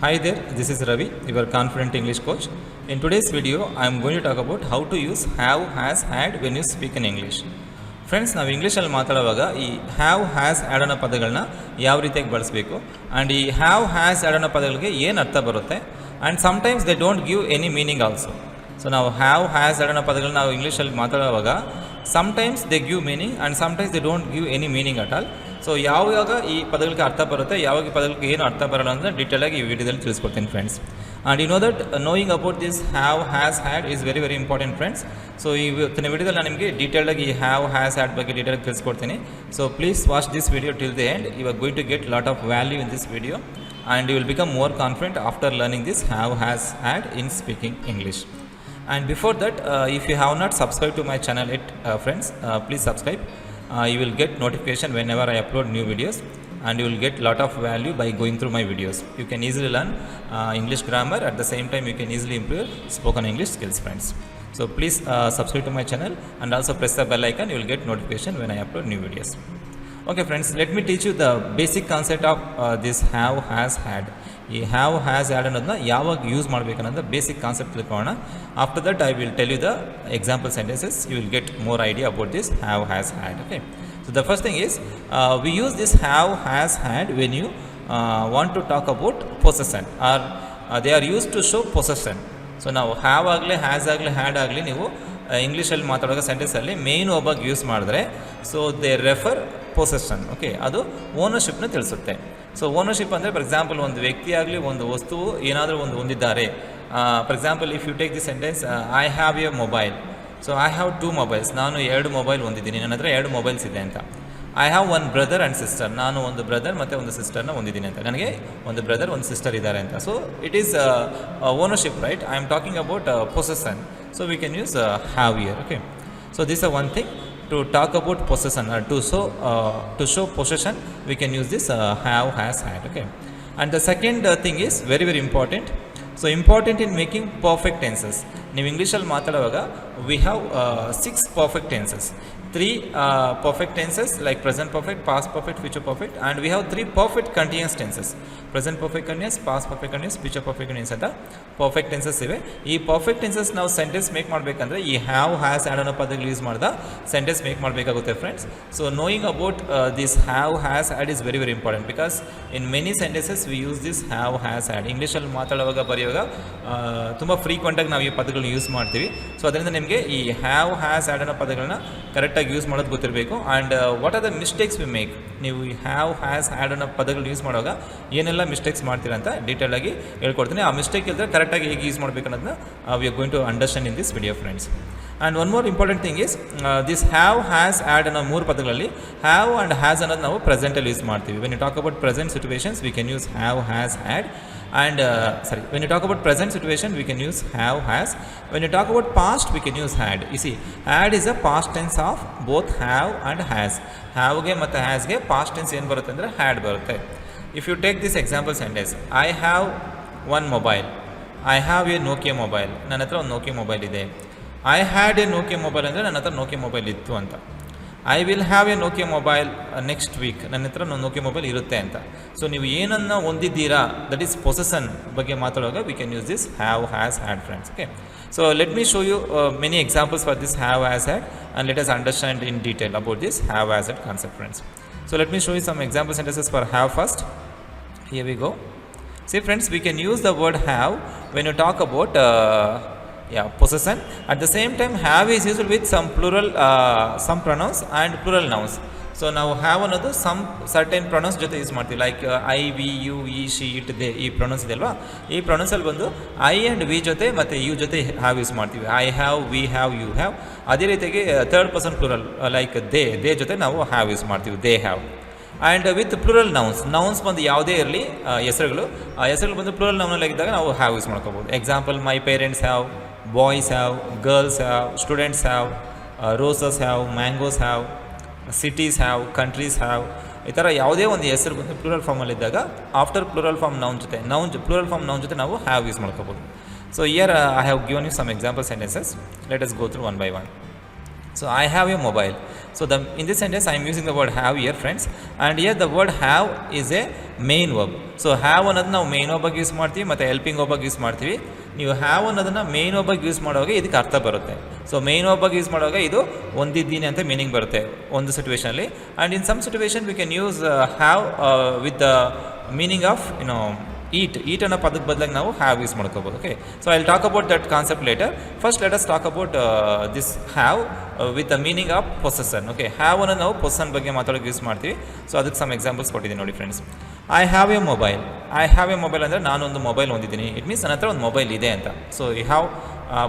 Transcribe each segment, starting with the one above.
Hi there, this is Ravi, your confident English coach. In today's video, I am going to talk about how to use have, has, had when you speak in English. Friends, ನಾವು ಇಂಗ್ಲೀಷಲ್ಲಿ ಮಾತಾಡುವಾಗ ಈ have has add ಅನ್ನೋ ಪದಗಳನ್ನ ಯಾವ ರೀತಿಯಾಗಿ ಬಳಸಬೇಕು and ಈ ಹ್ಯಾವ್ ಹ್ಯಾಸ್ ಆ್ಯಡ್ ಅನ್ನೋ ಪದಗಳಿಗೆ ಏನು ಅರ್ಥ ಬರುತ್ತೆ and sometimes they don't give any meaning also. So ನಾವು ಹ್ಯಾವ್ ಹ್ಯಾಸ್ ಆ್ಯಡ್ ಅನ್ನೋ ಪದಗಳನ್ನ ನಾವು ಇಂಗ್ಲೀಷಲ್ಲಿ ಮಾತಾಡುವಾಗ sometimes they give meaning and sometimes they don't give any meaning at all. So ಯಾವಾಗ ಈ ಪದಗಳಿಗೆ ಅರ್ಥ ಬರುತ್ತೆ, ಯಾವಾಗ ಈ ಪದಗಳಿಗೆ ಏನು ಅರ್ಥ ಬರೋಲ್ಲ ಅಂತ ಡೀಟೇಲಾಗಿ ಈ ವಿಡಿಯೋದಲ್ಲಿ ತಿಳಿಸ್ಕೊಡ್ತೀನಿ friends. And you know that knowing about this have has had is very very important friends. So ಇವತ್ತಿನ ವಿಡಿಯೋದಲ್ಲಿ ನಾನು ನಿಮಗೆ ಡೀಟೇಲಾಗಿ ಈ ಹ್ಯಾವ್ ಹ್ಯಾಸ್ ಹ್ಯಾಡ್ ಬಗ್ಗೆ ಡೀಟೇಲಾಗಿ ತಿಳಿಸ್ಕೊಡ್ತೀನಿ. So please watch this video till the end. You are going to get lot of value in this video and you will become more confident after learning this have has had in speaking English. And before that, if you have not subscribed to my channel yet, friends, please subscribe. You will get notification whenever I upload new videos, and you will get lot of value by going through my videos. You can easily learn English grammar. At the same time, you can easily improve spoken English skills, friends. So please subscribe to my channel and also press the bell icon. You will get notification when I upload new videos. Okay friends, let me teach you the basic concept of this have has had. ಈ have has had ಅನ್ನೋದನ್ನ ಯಾವಾಗ use ಮಾಡಬೇಕು ಅನ್ನೋದು basic concept ತಿಳ್ಕೊಳ್ಳೋಣ. After that I will tell you the example sentences. You will get more idea about this have has had. Okay, so the first thing is we use this have has had when you want to talk about possession are they are use to show possession. So ನಾವು have ಆಗಲಿ has ಆಗಲಿ had ಆಗಲಿ ನೀವು ಇಂಗ್ಲೀಷಲ್ಲಿ ಮಾತಾಡುವಾಗ ಸೆಂಟೆನ್ಸಲ್ಲಿ main ಒಬ್ಬಾಗಿ use ಮಾಡಿದ್ರೆ so they refer possession. Okay, ಅದು ಓನರ್ಶಿಪ್ನ ತಿಳಿಸುತ್ತೆ. ಸೊ ಓನರ್ಶಿಪ್ ಅಂದರೆ ಫಾರ್ ಎಕ್ಸಾಂಪಲ್ ಒಂದು ವ್ಯಕ್ತಿ ಆಗಲಿ ಒಂದು ವಸ್ತು ಏನಾದರೂ ಒಂದು ಹೊಂದಿದ್ದಾರೆ. For example if you take the sentence I have a mobile. So I have 2 mobiles. ನಾನು 2 ಮೊಬೈಲ್ ಹೊಂದಿದ್ದೀನಿ, ನನ್ನ ಹತ್ರ 2 ಮೊಬೈಲ್ಸ್ ಇದೆ ಅಂತ. I have 1 brother and sister. ನಾನು ಒಂದು ಬ್ರದರ್ ಮತ್ತು ಒಂದು ಸಿಸ್ಟರ್ನ ಹೊಂದಿದ್ದೀನಿ ಅಂತ. ನನಗೆ ಒಂದು ಬ್ರದರ್ ಒಂದು ಸಿಸ್ಟರ್ ಇದ್ದಾರೆ ಅಂತ. So it is ownership, right? I am talking about possession. So we can use have here. Okay, so this is one thing to talk about possession or to show possession. We can use this have has had. Okay, and the second thing is very very important. So important in making perfect tenses. ನೀವು ಇಂಗ್ಲೀಷಲ್ಲಿ ಮಾತಾಡುವಾಗ we have 6 perfect tenses. 3 perfect tenses like present perfect, past perfect, future perfect, and we have 3 perfect continuous tenses. Present perfect continuous, past perfect continuous, future perfect continuous ಅಂತ perfect tenses ಇವೆ. ಈ perfect tenses ನಾವು sentence make ಮಾಡಬೇಕಂದ್ರೆ ಈ have has had ಅನ್ನೋ ಪದಗಳು use ಮಾಡಿದ sentence make ಮಾಡಬೇಕಾಗುತ್ತೆ friends. So knowing about this have has had is very very important because in many sentences we use this have has had. ಇಂಗ್ಲೀಷಲ್ಲಿ ಮಾತಾಡುವಾಗ ಬರೆಯುವಾಗ ತುಂಬ ಫ್ರೀಕ್ವೆಂಟಾಗಿ ನಾವು ಈ ಪದಗಳನ್ನ ಯೂಸ್ ಮಾಡ್ತೀವಿ. ಸೊ ಅದರಿಂದ ನಿಮಗೆ ಈ ಹ್ಯಾವ್ ಹ್ಯಾಸ್ ಹ್ಯಾಡ್ ಅನ್ನೋ ಪದಗಳನ್ನ ಕರೆಕ್ಟಾಗಿ ಯೂಸ್ ಮಾಡೋದು ಗೊತ್ತಿರಬೇಕು. And what are the mistakes we make. ನೀವು ಈ ಹ್ಯಾವ್ ಹ್ಯಾಸ್ ಹ್ಯಾಡ್ ಅನ್ನೋ ಪದಗಳು ಯೂಸ್ ಮಾಡುವಾಗ ಏನೆಲ್ಲ ಮಿಸ್ಟೇಕ್ಸ್ ಮಾಡ್ತೀರಾ ಅಂತ ಡೀಟೇಲಾಗಿ ಹೇಳ್ಕೊಡ್ತೀನಿ. ಆ ಮಿಸ್ಟೇಕ್ ಇದ್ದರೆ ಕರೆಕ್ಟಾಗಿ ಹೇಗೆ ಯೂಸ್ ಮಾಡಬೇಕು ಅನ್ನೋದನ್ನ we are going to understand in this video friends. And one more important thing is this have has had ಅನ್ನೋ 3 ಪದಗಳಲ್ಲಿ ಹ್ಯಾವ್ ಆ್ಯಂಡ್ ಹ್ಯಾಸ್ ಅನ್ನೋದು ನಾವು ಪ್ರೆಸೆಂಟಲ್ಲಿ ಯೂಸ್ ಮಾಡ್ತೀವಿ. When you talk about present situations we can use have has had. And when you talk about present situation we can use have has. When you talk about past we can use had. You see, had is a past tense of both have and has. have ge matte has ge past tense ಏನು ಬರುತ್ತೆ ಅಂದರೆ had ಬರುತ್ತೆ. If you take this example sentence, I have 1 mobile. I have a Nokia mobile. ನನ್ನ ಹತ್ರ ಒಂದು Nokia mobile ಇದೆ. I had a Nokia mobile ಅಂದರೆ ನನ್ನ ಹತ್ರ Nokia ಮೊಬೈಲ್ ಇತ್ತು ಅಂತ. I will have A Nokia mobile next week. ನನ್ನ ಹತ್ರ ನೋಕಿಯಾ ಮೊಬೈಲ್ ಇರುತ್ತೆ ಅಂತ. ಸೊ ನೀವು ಏನನ್ನು ಹೊಂದಿದ್ದೀರಾ, ದಟ್ ಈಸ್ ಪೊಸೆಷನ್ ಬಗ್ಗೆ ಮಾತಾಡುವಾಗ we can use this have has had friends. Okay, so let me show you many examples for this have has had and let us understand in detail about this have has had concept friends. So let me show you some example sentences for have first. Here we go. See friends, we can use the word have when you talk about possession. At the same time have is used with some plural some pronouns and plural nouns. So ನಾವು have ಅನ್ನೋದು some certain pronouns ಜೊತೆ use ಮಾಡ್ತೀವಿ. Like I, V, you, ಈ, she, it, they, ಈ pronounce ಇದೆ ಅಲ್ವಾ. ಈ ಪ್ರೊನೌನ್ಸಲ್ಲಿ ಬಂದು ಐ ಆ್ಯಂಡ್ ವಿ ಜೊತೆ ಮತ್ತು ಯು ಜೊತೆ ಹ್ಯಾವ್ ಯೂಸ್ ಮಾಡ್ತೀವಿ. I have, we have, you have. ಅದೇ ರೀತಿಯಾಗಿ third person plural like they ಜೊತೆ ನಾವು ಹ್ಯಾವ್ ಯೂಸ್ ಮಾಡ್ತೀವಿ, they have. And with plural nouns ಬಂದು ಯಾವುದೇ ಇರಲಿ ಹೆಸರುಗಳು, ಆ ಹೆಸರುಗಳು ಬಂದು ಪ್ಲೂರಲ್ ನೌನಲ್ಲಿ ಆಗಿದ್ದಾಗ ನಾವು ಹ್ಯಾವ್ ಯೂಸ್ ಮಾಡ್ಕೋಬೋದು. Example my parents have, boys have, girls have, students have, roses have, mangoes have, cities have, countries have. ಈ ಥರ ಯಾವುದೇ ಒಂದು ಹೆಸರು ಬಂದು ಪ್ಲೂರಲ್ ಫಾರ್ಮಲ್ಲಿದ್ದಾಗ ಆಫ್ಟರ್ ಪ್ಲೂರಲ್ ಫಾರ್ಮ್ ನೌನ್ ಜೊತೆ ಪ್ಲೂರಲ್ ಫಾರ್ಮ್ ನೌನ್ ಜೊತೆ ನಾವು ಹ್ಯಾವ್ ಯೂಸ್ ಮಾಡ್ಕೋಬೋದು. So here I have given you some example sentences. Let us go through one by one. So I have a mobile. In this sentence I am using the word have here, friends, and here the word have is a main verb. So have ಅನ್ನೋದು ನಾವು main ವರ್ಬಾಗಿ use ಮಾಡ್ತೀವಿ ಮತ್ತು helping ವರ್ಬಾಗಿ use ಮಾಡ್ತೀವಿ. ನೀವು have ಅನ್ನೋದನ್ನು main ವರ್ಬಾಗಿ use ಮಾಡುವಾಗ ಇದಕ್ಕೆ ಅರ್ಥ ಬರುತ್ತೆ. ಸೊ ಮೇನ್ ವರ್ಬಾಗಿ ಯೂಸ್ ಮಾಡುವಾಗ ಇದು ಹೊಂದಿದ್ದೀನಿ ಅಂತ ಮೀನಿಂಗ್ ಬರುತ್ತೆ ಒಂದು ಸಿಚುವೇಷನಲ್ಲಿ. And in some situation we can use have with the meaning of eat ಅನ್ನೋ ಪದಕ್ಕೆ ಬದಲಾಗಿ ನಾವು ಹ್ಯಾವ್ ಯೂಸ್ ಮಾಡ್ಕೋಬೋದು. Okay, so I will talk about that concept later. First let us talk about this have with the meaning of possession. Okay, have ಅನ್ನು ನಾವು ಪೊಸೆಸನ್ ಬಗ್ಗೆ ಮಾತಾಡೋಕೆ use ಮಾಡ್ತೀವಿ. ಸೊ ಅದಕ್ಕೆ ಸಮ್ ಎಕ್ಸಾಂಪಲ್ಸ್ ಕೊಟ್ಟಿದ್ದೀನಿ ನೋಡಿ friends. I have a mobile. I have a mobile ಅಂದರೆ ನಾನೊಂದು ಮೊಬೈಲ್ ಹೊಂದಿದ್ದೀನಿ. ಇಟ್ ಮೀನ್ಸ್ ನನ್ನ ಹತ್ರ ಒಂದು ಮೊಬೈಲ್ ಇದೆ ಅಂತ. So you have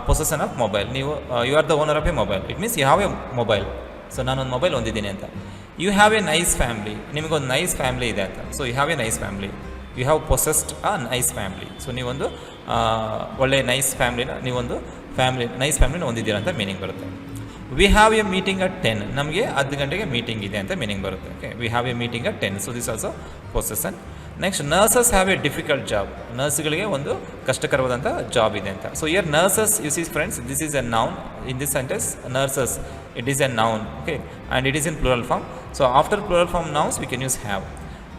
possession of mobile. ನೀವು you are the owner of a mobile. It means you have a mobile. So ನಾನೊಂದು ಮೊಬೈಲ್ ಹೊಂದಿದ್ದೀನಿ ಅಂತ. You have a nice family. ನಿಮಗೊಂದು ನೈಸ್ ಫ್ಯಾಮ್ಲಿ ಇದೆ ಅಂತ. So you have a nice family. You have possessed a nice family. So ನೀವೊಂದು ಒಳ್ಳೆಯ nice ಫ್ಯಾಮ್ಲಿನ nice ಫ್ಯಾಮ್ಲಿನ ಹೊಂದಿದ್ದೀರಾ ಅಂತ ಮೀನಿಂಗ್ ಬರುತ್ತೆ. We have a meeting at 10. ನಮಗೆ 10 ಗಂಟೆಗೆ ಮೀಟಿಂಗ್ ಇದೆ ಅಂತ ಮೀನಿಂಗ್ ಬರುತ್ತೆ. Okay, we have a meeting at 10. So this also possession. Next, nurses have a difficult job. ನರ್ಸ್ಗಳಿಗೆ ಒಂದು ಕಷ್ಟಕರವಾದಂಥ ಜಾಬ್ ಇದೆ ಅಂತ. So here nurses, you see friends, this is a noun. In this sentence nurses, it is a noun. Okay, and it is in plural form. So after plural form nouns V can use have.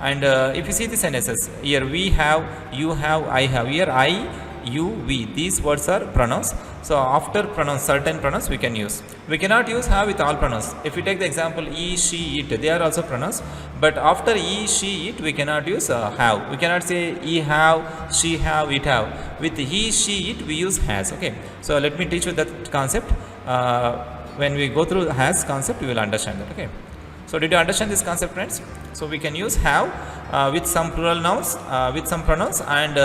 And if you see the sentences, here we have, you have, I have. Here I, you, we, these words are pronouns. So after pronouns, certain pronouns we can use. We cannot use have with all pronouns. If we take the example he, she, it, they are also pronouns. But after he, she, it, we cannot use have. We cannot say he have, she have, it have. With he, she, it, we use has. Okay, so let me teach you that concept. When we go through has concept, we will understand that. Okay, so did you understand this concept, friends? So we can use have with some plural nouns, with some pronouns, and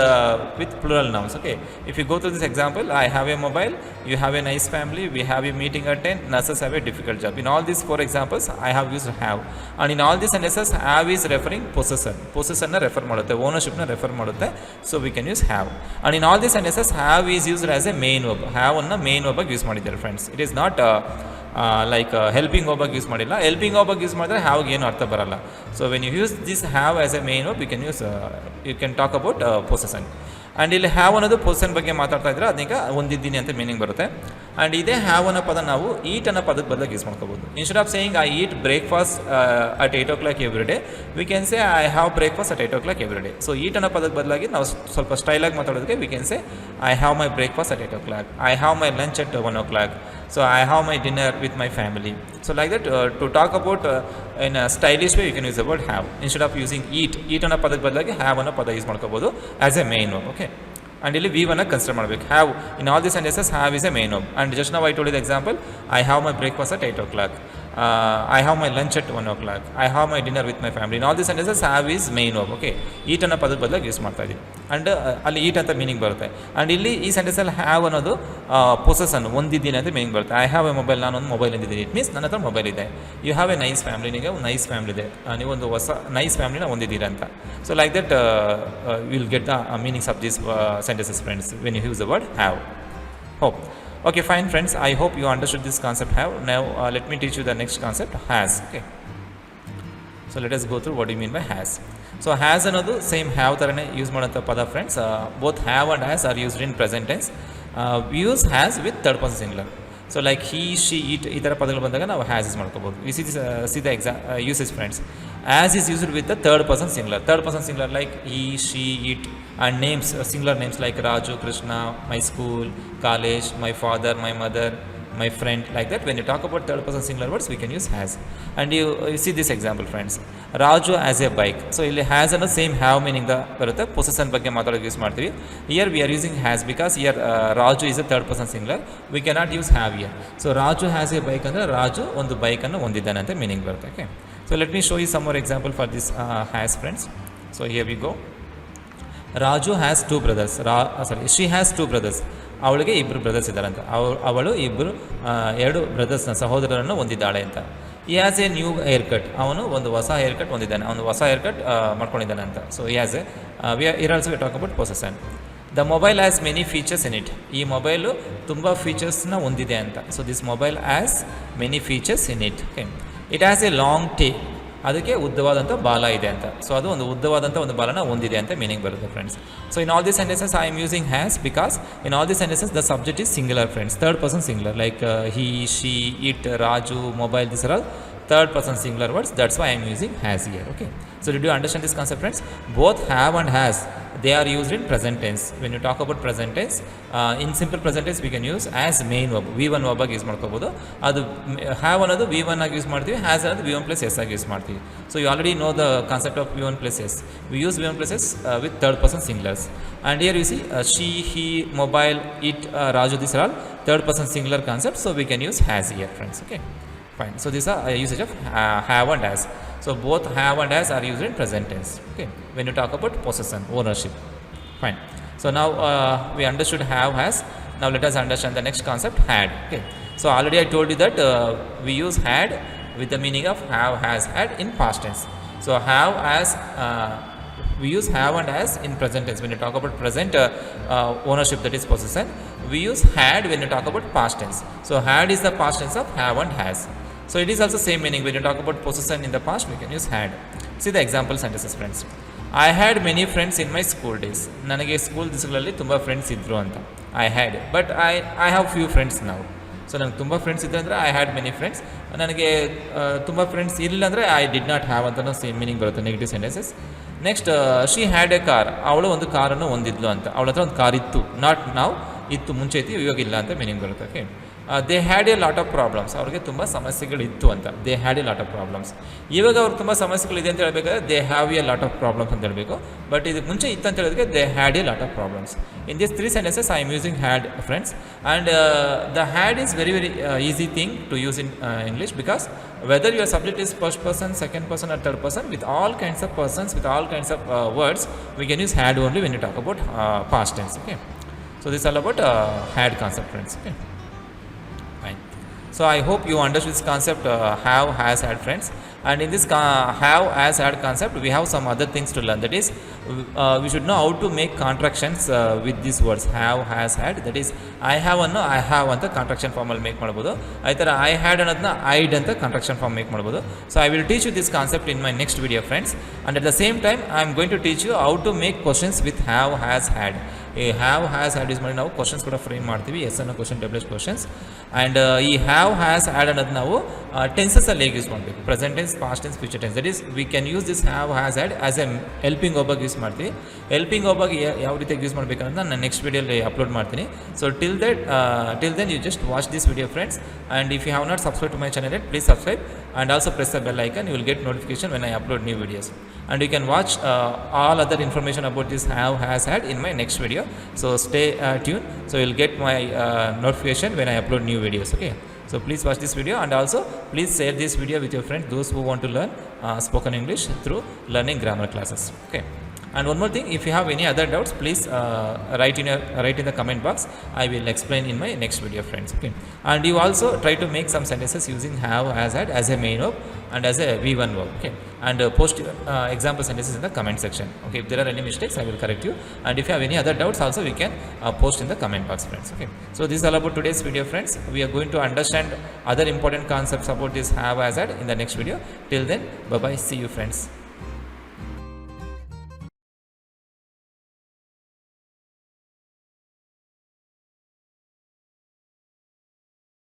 with plural nouns. Okay, if you go through this example, I have a mobile, you have a nice family, we have a meeting at 10, nurses have a difficult job. In all these 4 examples I have used have, and in all these sentences have is referring possessor. Possessor na refer ಮಾಡುತ್ತೆ, ownership na refer ಮಾಡುತ್ತೆ. So we can use have, and in all these sentences have is used as a main verb. have ಅನ್ನು main verb ಆಗಿ use ಮಾಡಿದ್ದಾರೆ friends. It is not like helping ವರ್ಬಾಗಿ use ಮಾಡಿಲ್ಲ. Helping ವರ್ಬಾಗಿ use ಮಾಡಿದ್ರೆ ಹ್ಯಾವ್ಗೆ ಏನು ಅರ್ಥ ಬರಲ್ಲ. So when you use this have as a main verb, you can talk about possession. And ಇಲ್ಲಿ ಹ್ಯಾವ್ ಅನ್ನೋದು ಪೊಸೆಸನ್ ಬಗ್ಗೆ ಮಾತಾಡ್ತಾ ಇದ್ರೆ ಅದೀಗ ಹೊಂದಿದ್ದೀನಿ ಅಂತ ಮೀನಿಂಗ್ ಬರುತ್ತೆ. ಆ್ಯಂಡ್ ಇದೇ ಹ್ಯಾವ್ ಅನ್ನೋ ಪದ ನಾವು ಈಟ್ ಅನ್ನೋ ಪದಕ್ಕೆ ಬದಲಾಗಿ ಯೂಸ್ ಮಾಡ್ಕೋಬೋದು. Instead of saying I eat breakfast at 8 o'clock every day, we can say I have breakfast at 8 o'clock every day. So ಈಟ್ ಅನ್ನೋ ಪದಕ್ಕೆ ಬದಲಾಗಿ ನಾವು ಸ್ವಲ್ಪ ಸ್ಟೈಲಾಗಿ ಮಾತಾಡೋದಕ್ಕೆ we can say I have my breakfast at 8 o'clock, I have my lunch at 1 o'clock, so I have my dinner with my family. So like that, to talk about in a stylish way, you can use the word have instead of using eat ಅನ್ನೋ ಪದಕ್ಕೆ ಬದಲಾಗಿ have ಅನ್ನೋ ಪದ use ಮಾಡ್ಕೋಬೋದು as a main verb. Okay, and ಇಲ್ಲಿ ವಿವನ್ನು consider ಮಾಡಬೇಕು. Have in all the sentences have is a main verb. And just ನಾವು I told the example, I have my breakfast at 8 o'clock, I have my lunch at 1 o'clock, I have my dinner with my family. In all the sentences have is main verb. Okay, eat ಅನ್ನೋ ಪದದ ಬದಲಾಗಿ use ಮಾಡ್ತಾ ಇದ್ದೀವಿ. And ಅಲ್ಲಿ ಈಟ್ ಅಂತ meaning ಬರುತ್ತೆ. And ಇಲ್ಲಿ ಈ ಸೆಂಟೆನ್ಸಲ್ಲಿ ಹ್ಯಾವ್ ಅನ್ನೋದು ಪೊಸೆಸನ್, ಹೊಂದಿದ್ದೀನಿ ಅಂತ ಮೀನಿಂಗ್ ಬರುತ್ತೆ. ಐ ಹ್ಯಾವ್ ಎ ಮೊಬೈಲ್, ನಾನೊಂದು ಮೊಬೈಲ್ ಹೊಂದಿದ್ದೀನಿ. ಇಟ್ ಮೀನ್ಸ್ ನನ್ನ ಹತ್ರ ಮೊಬೈಲ್ ಇದೆ. You have a nice family, ನಿಮಗೆ ಒಂದು ನೈಸ್ ಫ್ಯಾಮಿಲಿ ಇದೆ, ನೀವೊಂದು ಹೊಸ ನೈಸ್ ಫ್ಯಾಮಿಲಿನ ಹೊಂದಿದ್ದೀರಾ ಅಂತ. So like that will get the meanings of this sentences friends when you use the word have. Hope. Okay, fine friends, I hope you understood this concept have. Now let me teach you the next concept, has. Okay, so let us go through what do you mean by has. So has ಅನ್ನೋದು same have ಥರನೇ use ಮಾಡೋಂಥ ಪದ friends. Both have and has are used in present tense. Use has with third person singular. So like he, she, it ಈ ಥರ ಪದಗಳು ಬಂದಾಗ ನಾವು has use ಮಾಡ್ಕೋಬೋದು. We see the usage friends. Has is used with the third person singular. Third person singular like he, she, it, and names, singular names like Raju, Krishna, my school, college, my father, my mother, my friend, like that. When you talk about third person singular words, we can use has. And you see this example friends, Raju has a bike. So ಇಲ್ಲಿ has ಅನ್ನೋ same have meaning ಬರುತ್ತೆ. ಪೊಸೆಸನ್ ಬಗ್ಗೆ ಮಾತಾಡೋಕೆ use ಮಾಡ್ತೀವಿ. Here we are using has because here Raju is a third person singular. We cannot use have here. So Raju has a bike ಅಂದರೆ ರಾಜು ಒಂದು ಬೈಕನ್ನು ಹೊಂದಿದ್ದಾನೆ ಅಂತ ಮೀನಿಂಗ್ ಬರುತ್ತೆ. Okay, so let me show you some more example for this has friends. So here we go. Raju has 2 brothers. She has 2 brothers. ಅವಳಿಗೆ 2 brothers ಇದ್ದಾರಂತ. ಅವಳು 2 ಬ್ರದರ್ಸ್ನ ಸಹೋದರರನ್ನು ಹೊಂದಿದ್ದಾಳೆ ಅಂತ. ಈ has A new hair cut. ಅವನು ಒಂದು ಹೊಸ ಹೇರ್ ಕಟ್ ಹೊಂದಿದ್ದಾನೆ, ಅವನು ಹೊಸ ಹೇರ್ ಕಟ್ ಮಾಡ್ಕೊಂಡಿದ್ದಾನೆ ಅಂತ. ಸೊ ಈ has here also we talk about possession. The mobile has many features in it. ಈ ಮೊಬೈಲು ತುಂಬ ಫೀಚರ್ಸ್ನ ಹೊಂದಿದೆ ಅಂತ. So this mobile has many features in it. Okay, it has a long tail. ಅದಕ್ಕೆ ಉದ್ದವಾದಂಥ ಬಾಲ ಇದೆ ಅಂತ. ಸೊ ಅದು ಒಂದು ಉದ್ದವಾದಂಥ ಒಂದು ಬಾಲನ ಹೊಂದಿದೆ ಅಂತ ಮೀನಿಂಗ್ ಬರುತ್ತೆ friends. So in all the sentences I am using has because in all the sentences the subject is singular friends. Third person singular like he, she, it, Raju, mobile, this are all third person singular words. That's why I am using has here. Okay. So did you understand this concept, friends? Both have and has, they are used in present tense. When you talk about present tense, in simple present tense we can use as main verb, v1 verb ಆಗಿ use ಮಾಡ್ಕೋಬಹುದು. ಅದು have ಅನ್ನೋದು v1 ಆಗಿ use ಮಾಡ್ತೀವಿ, has ಅನ್ನೋದು v1 plus s ಆಗಿ use ಮಾಡ್ತೀವಿ. So you already know the concept of v1 plus s. We use v1 plus s with third person singulars. And here you see she, he, mobile, it, Raju, these are all third person singular concepts. So we can use has here, friends. Okay, fine. So these are usage of have and has. So both have and has are used in present tense. Okay, when you talk about possession, ownership. Fine. So now we understood have, has. Now let us understand the next concept, had. Okay. So already I told you that we use had with the meaning of have, has, had in past tense. So have, as we use have and has in present tense. When you talk about present ownership, that is possession, we use had when you talk about past tense. So had is the past tense of have and has. So it is also same meaning. When you talk about possession in the past, we can use had. See the example sentences, friends. I had many friends in my school days. ನನಗೆ school ದಿವಸಗಳಲ್ಲಿ ತುಂಬ friends ಇದ್ದರು ಅಂತ. I had, but I have few friends now. So ನನಗೆ ತುಂಬ friends ಇದ್ದರೆ ಅಂದರೆ I had many friends. ನನಗೆ ತುಂಬ ಫ್ರೆಂಡ್ಸ್ ಇರಲಿಲ್ಲ ಅಂದರೆ ಐ ಡಿಡ್ ನಾಟ್ ಹ್ಯಾವ್ ಅಂತಲೂ ಸೇಮ್ ಮೀನಿಂಗ್ ಬರುತ್ತೆ, negative sentences. Next she had A car, ಅವಳು ಒಂದು ಕಾರನ್ನು ಹೊಂದಿದ್ಲು ಅಂತ. ಅವಳ ಹತ್ರ ಒಂದು ಕಾರ್ ಇತ್ತು, ನಾಟ್ ನಾವು, ಇತ್ತು ಮುಂಚೆ ಇತ್ತು, ಇವಾಗ ಇಲ್ಲ ಅಂತ ಮೀನಿಂಗ್ ಬರುತ್ತೆ. Okay. They had A lot of problems, ಅವ್ರಿಗೆ ತುಂಬ ಸಮಸ್ಯೆಗಳಿತ್ತು ಅಂತ. They had A lot of problems. ಇವಾಗ ಅವ್ರಿಗೆ ತುಂಬ ಸಮಸ್ಯೆಗಳಿದೆ ಅಂತ ಹೇಳಬೇಕಾದ್ರೆ they have A lot of problems ಅಂತ ಹೇಳಬೇಕು. ಬಟ್ ಇದಕ್ಕೆ ಮುಂಚೆ ಇತ್ತು ಅಂತ ಹೇಳಿದ್ರೆ they had A lot of problems. In this 3 sentences I am using had, friends. And the had is very easy thing to use in English, because whether your subject is first person, second person or third person, with all kinds of persons, with all kinds of words, we can use had only when you talk about past tense. Okay. So this is all about had concept, friends. Okay. Fine. So I hope you understood this concept, have, has, had, friends. And in this have, has, had concept, we have some other things to learn. That is, we should know how to make contractions with these words have, has, had. That is, I have ಅನ್ನೋ I have ಅಂತ contraction form ಅಲ್ಲಿ make ಮಾಡ್ಬೋದು. ಅದೇ ಥರ I had ಅನ್ನೋದನ್ನ I'd ಅಂತ contraction form make ಮಾಡ್ಬೋದು. So I will teach you this concept in my next video, friends. And at the same time, I am going to teach you how to make questions with have, has, had. ಈ have, has, had use ಮಾಡಿ ನಾವು questions ಕೂಡ frame ಮಾಡ್ತೀವಿ. S ಅನ್ನೋ question, W questions. And ಈ have, has, had ಅನ್ನೋದು ನಾವು ಟೆನ್ಸಸಲ್ಲಿ ಹೇಗೆ ಯೂಸ್ ಮಾಡಬೇಕು, present tense, past tense, future tense. That is V can use this have, has, had as A helping verb ಆಗಿ ಯೂಸ್ ಮಾಡ್ತೀವಿ. ಹೆಲ್ಪಿಂಗ್ ವರ್ಬ್ ಆಗಿ ಯಾವ ರೀತಿಯಾಗಿ ಯೂಸ್ ಮಾಡಬೇಕು ಅನ್ನೋದನ್ನ ನಾನು ನೆಕ್ಸ್ಟ್ ವಿಡಿಯೋಲಿ ಅಪ್ಲೋಡ್ ಮಾಡ್ತೀನಿ. So till then you just watch this video, friends. And if you have not subscribe to my channel yet, please subscribe and also press the bell icon. You will get notification when I upload new videos. And you can watch all other information about this have, has, had in my next video. So stay tuned. So you'll get my notification when I upload new videos. Okay. So please watch this video, and also please share this video with your friends, those who want to learn spoken English through learning grammar classes. Okay. And one more thing, if you have any other doubts, please write in the comment box. I will explain in my next video, friends. Okay. And you also try to make some sentences using have, has, had as a main verb and as a v1 verb. Okay. And post example sentences in the comment section. Okay. If there are any mistakes, I will correct you. And if you have any other doubts also, we can post in the comment box, friends. Okay. So this is all about today's video, friends. We are going to understand other important concepts about this have, has, had in the next video. Till then, bye bye. See you, friends.